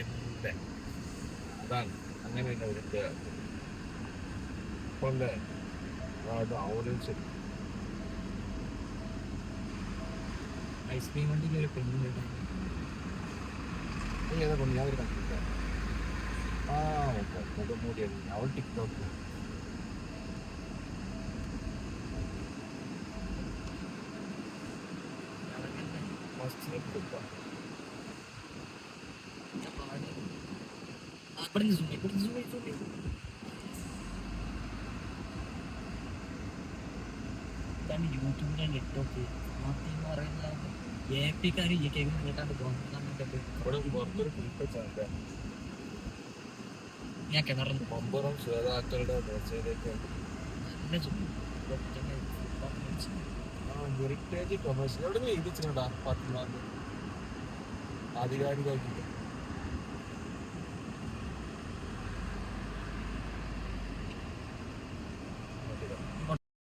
എന്റെ അതാണ് അങ്ങനെ തന്നെ അവരുടെ കൊല്ലേ അത് ഓറഞ്ച് ഐസ്ക്രീം വണ്ടിയിൽ ഒരു പെണ്ണുണ്ട്. ഏതാ കൊണ്ട് ഞാൻ കണ്ടില്ല. ആ മുഖംമൂടിയാണ് അവൾ ടിക്ടോക്ക് മസ്റ്റ് കൊടുക്കാം. യൂട്യൂബിലെ നെറ്റൊക്കെ എന്ന് പറയുന്നത് ഏപ്പിക്കാർ ഈ കേൾക്കുന്ന കേട്ടാണ്ട് തോന്നുന്നുണ്ട്. ഇവിടെ പുറത്തൊരു കുളിപ്പച്ചാണ്ട് ഞാൻ കിണറുണ്ട് മമ്പുറം ശ്വേതാക്കളുടെ മെസ്സേജൊക്കെ നല്ല ചുറ്റും ഹെറിറ്റേജ് കൊമേഴ്സ്യൽ എവിടെ നിന്ന് എഴുതിച്ചിട്ടുണ്ടാ പത്മനാഭ് ആധികാരികമായിട്ട്